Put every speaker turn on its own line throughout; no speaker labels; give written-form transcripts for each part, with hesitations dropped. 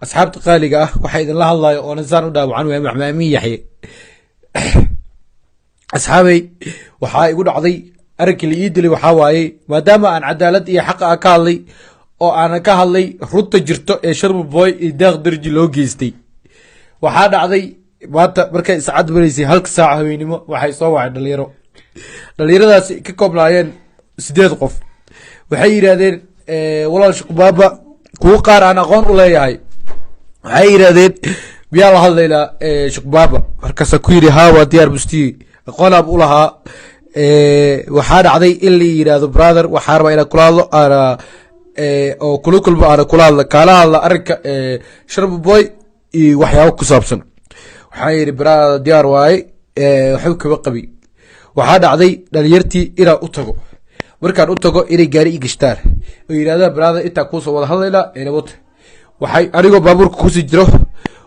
asxaabta qaaliga ah waxaa idinla hadlayo oo nasaan u dhaawacan waa maxmaamin yaxye asxaabay waxaa igu dhacday arinkii la ii dilay waxaa waaye maadaama aan cadaalad iyo xaq ah ka hadlay oo aanan ka hadlay runta jirto ee Sharma Boy iyo Deeq Darji loo geystay waxaa dhacday maanta markay saacad baraysay halka saac habeenimo waxay soo wacay dhalinyaradaasi ka koobnaayeen 8 qof waxay yiraahdeen walaal shaqbaaba kuwa qaar aan aqoon u leeyahay waxay yiraahdeen biyaa la hadlaynaa shaqbaaba markaas ku yiri haa waa diyaar bustii aqoon ab u lahaa waxaa dhacday in la yiraahdo brother waxaa rabaa inaan kula hadlo oo kulkulba aan kula hadlo kala hadla arinka Sharma Boy iyo waxyaabo ku saabsan waxaa yiri brother diyaar waay wuxuu ka qabi waxaa dhacday dhalinyartii inaan u tago markaan u tago inay gaari i gashtaan oo yiraahdaan brother inta ku soo wada hadlayna ee nabad waxay anigoo baabuurka ku sii jiro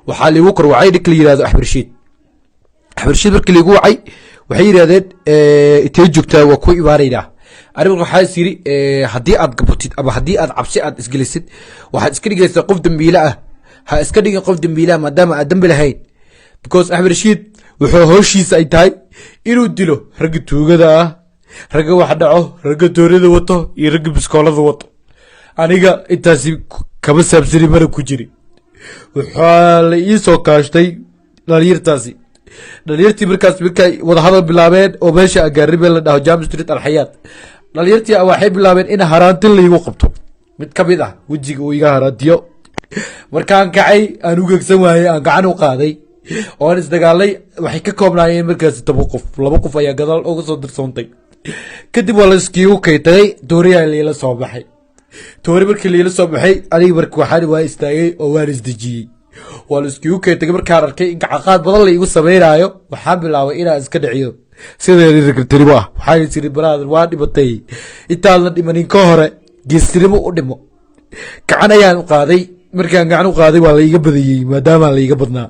waxaa liigu kor wacay dhig la yiraahdo Axmed Rashiid markii liigu wacay waxay yiraahdeen intee joogtaa waa ku imaanayna anigu waxaa isiri haddii aad gabatid ama haddii aad cabsi aad isgelisid waxaad iska dhigaysaa qof dambiile ah ha iska dhigin qof dambiile ah maadaama aad dambi lahayn because Axmed Rashiid wuxuu howshiisa ay tahay inuu dilo ragga tuugada ah ragga wax dhaco ragga toorida wato iyo ragga biskoolada wato aniga intaasi kama saabsani mara ku jiri waxaa la ii soo kaashtay dhalinyartii markaas markay wada hadal bilaabeen oo meesha agaaribeen la dhaho Jam Street Alxayaat dhalinyartii waxay bilaabeen in haraantin la igu qabto mid ka mid ah wajiga uu iga haraantiyo markaan kacay aan u gegsan waayay aan gacan u qaaday oo aan isdagaalay waxay ka koobnaayeen markaas 2 qof ayaa gadaal uga soo dirsoontay kadib waa la iskiigu kaytay dooriyaa la soo baxay toori markii la soo baxay aniga markii waxaan waa istaagay oo waan isdajiyay waa la iskiigu kaytay markaan arkay in gacaqaad badan la igu sameeynaayo waxaan bilaabay inaan iska dhiciyo sidii secretary waxaa yiri brother waa dhibatay intaan la dhimanin ka hore geestirimo u dhimo gacan ayaan u qaaday markaan gacan u qaaday waa la iga badiyay maadaama la iga badnaa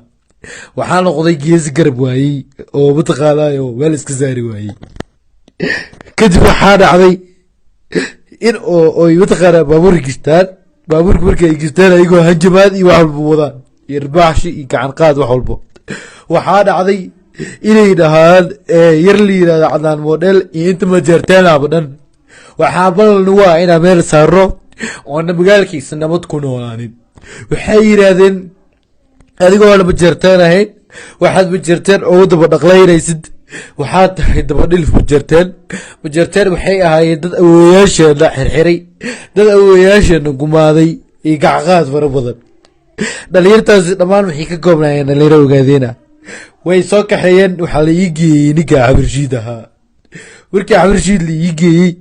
waxaan noqday geesi garab waayay oo mataqaanayo weel iska saari waayay kadib waxaa dhacday in oo mataqaana baabuurka markay gistaan ayagoo hanjamaad iyo wax walba wadaan irbaaxshi iyo gacan qaad wax walba waxaa dhacday inay dhahaan yar la yiraahdo Cadnaan model iyo inta ma jeerteen abadan waxaa balna waa inaan meel saaro oo magaalkiisa nabad ku noolaanin waxay yiraahdeen adigoo laba jeerteen ahayn waxaad ma jeerteen oo daba dhaqlaynaysid waxaa tahay daba dhilf ma jeerteen waxay ahaayeen dad awooyaasheena xirxiray dad awooyaasheena gumaaday iyo gacqaad fara badan dhalinyartaasi dhammaan waxay ka koobnaayeen dhalinyaro ogaadeena way soo kaxeeyeen waxaa la ii geeyey ninka Axmed Rashiid ahaa markii Axmed Rashiid la ii geeyey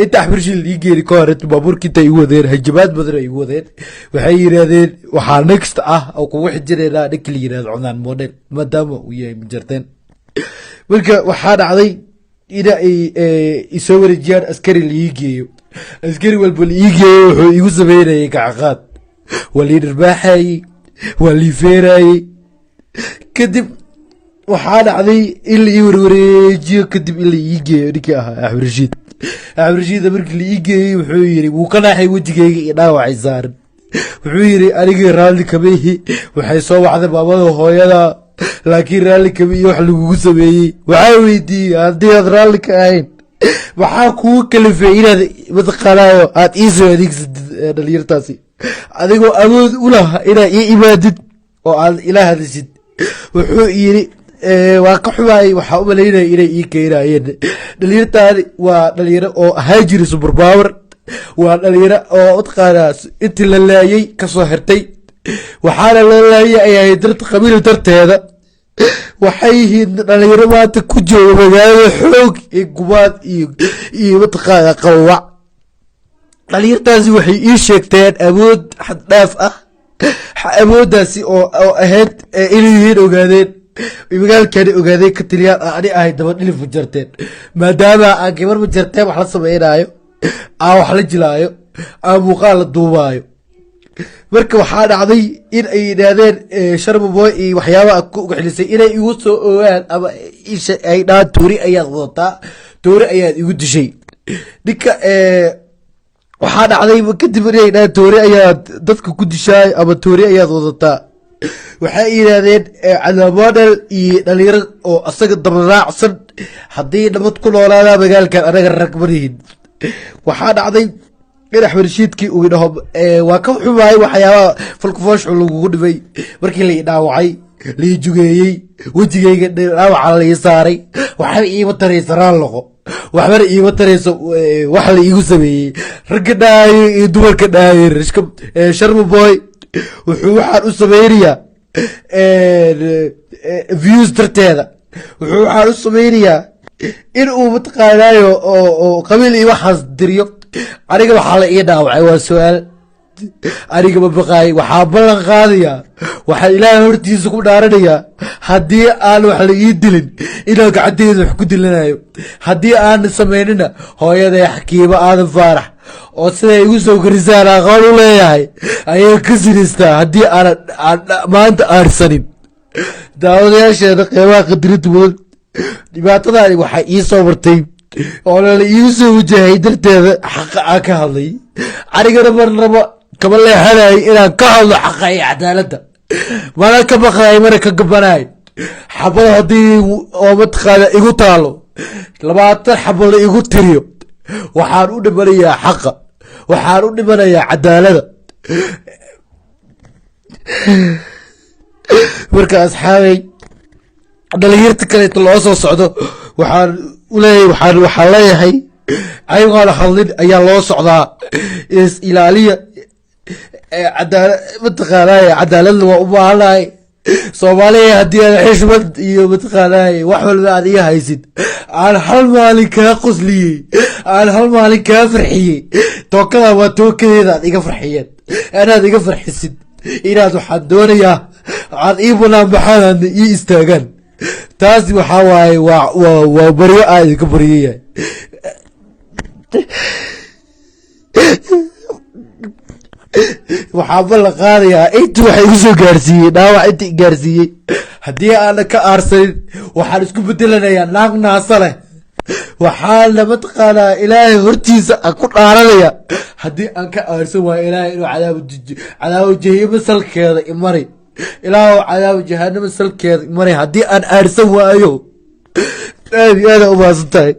inta Axmed Rashiid la ii geeyey ka hor baabuurkii intay igu wadeen hajabaad badan ay igu wadeen waxay yiraahdeen waxaa next ah oo kugu xijireena ninka la yiraahdo Cadnaan model maadaama uu yahay majarteen marka waxaa dhacday ina ay isoo wareejiyaan askari la ii geeyo askari walba la ii geeyo wuxuu igu sameynayay gacaqaad waa liidar baaxay waa liifeeray kadib waxaa dhacday in la ii warwareejiyo kadib in la ii geeyo ninkii ahaa Axmed Rashiid markii la ii geeyey wuxuu yiri wuu ka naaxay wajigayga iyo dhaawacay saaran wuxuu yiri aniga raalli kama ihi waxay soo wacday baabada hooyada laakiin raalli kama iyo wax lagu sameeyay waxaa weydiiyay haddii aad raalli ka ahayn waxaa kugu kalifay inaad mataqaanayo aad ii soo adeegsid dhalinyartaasi adigoo awood u laha inaad ii imaadid oo aad ila hadashid wuxuu yiri waa ka xumaay waxaa u malaynaya inay ii keenayeen dhalinyartaani waa dhalinyaro oo haajiri super power waa dhalinyaro oo mataqaanaa intii la laayay ka soo xirtay waxaana la laayay ayay darta qabiil darteeda waxay yihiin dhalinyaro maanta ku jooga magaalada xoog iyo gumaad iyo mataqaanaa qawac dhalinyartaasi waxay ii sheegteen awood xad dhaaf ah awooddaasi oo ahayd inay yihiin ogaadeen magaalkani ogaadeen ka taliyaan ani ahay daba dhilif ma jarteen maadaama aan gabar ma jarteen wax la sameynaayo aan wax la jilaayo aan muuqaal la duubaayo marka waxaa dhacday in ay yidhaahdeen Sharma Boy iyo waxyaabaha ku xilisay inay igu soo ogaan ama ay dhaan toori ayaad wadataa toori ayaad igu dishay ninka waxaa dhacday kadib inay dhahaan toori ayaad dadka ku dishaay ama toori ayaad wadataa waxay yidhaahdeen cadaamodel iyo dhalinyaro oo asaga dabaraacsan haddii nabad ku noolaadaa magaalkan anaga rag marihin waxaa dhacday in axmed rashiidkii uu idhaho waa ka xumaayay waxyaabaha falkufooshu lagugu dhibay markii lai dhaawacay lai jugeeyey wejigayga dhaawaca lai saaray waxba iima taraysa raalloqo waxbana iima tarayso wax la iigu sameeyey ragga dhaayo iyo dumarka dhaayo sharma boy wuxuu waxaan u sameynayaa views darteeda wuxuu waxaan u sameynayaa in uu mataqaanaayo oo qabiil iyo waxaas diriyo aniga waxaa la ii dhaawacay waa su-aal aniga ma baqaay waxaa ballan qaadayaa waxaa ilaahay hortiisa ku dhaaranayaa haddii aan wax la ii dilin inaan gacanteeda wax ku dilanayo haddii aan samaynina hooyaday xakiimo aadan faarax oo siday igu soo korisaan aqoon u leeyahay ayay ka sinistaa haddii aan maanta aarsanin daawadayaasheeda qeybaha qadirinta mudan dhibaatadaani waxay ii soo martay oo lala iigu soo wajahay darteeda xaqa aan ka hadlay anigana marnaba kama leexanay inaan ka hadlo xaqa iyo cadaaladda mana ka baqaay mana ka gabanaay xabada haddii oo mataqaana igu taalo 20 xabo la igu tiriyo waxaan u dhimanayaa xaqa waxaan u dhimanayaa cadaaladda marka asxaabay dhalinyarta kaleeto loo soo socdo waxaan leeyahay ayagoona hadlin ayaa loo socdaa is ilaaliya mataqaanay cadaaladna waa u baahanahay soomaaliya haddii aan xishmad iyo mataqaanay wax walba aad iga haysid aan hal maalin kaa qosliyey aan hal maalin kaa farxiyey tookada waa tookadeeda aad iga farxiyeen inaad iga farxisid inaad waxaan doonayaa aad ii banaan baxaan ii istaagaan taasi waxaa waaye waa baryo aan idinka baryayahay waxaa ballan qaadayaa inta waxa igu soo gaarsiiyey dhaawac inta i gaarsiiyey haddii aana ka aarsanin waxaan isku bedelanayaa naag naasa leh waxaana mataqaanaa ilaahay hortiisa aan ku dhaaranaya haddii aan ka aarsan waayo ilaahay inuu cadaabo jahannamo salkeeda imari ilaahu cadaabo jahannamo salkeeda imari haddii aan aarsan waayo aad iyo aada u mahadsan tahay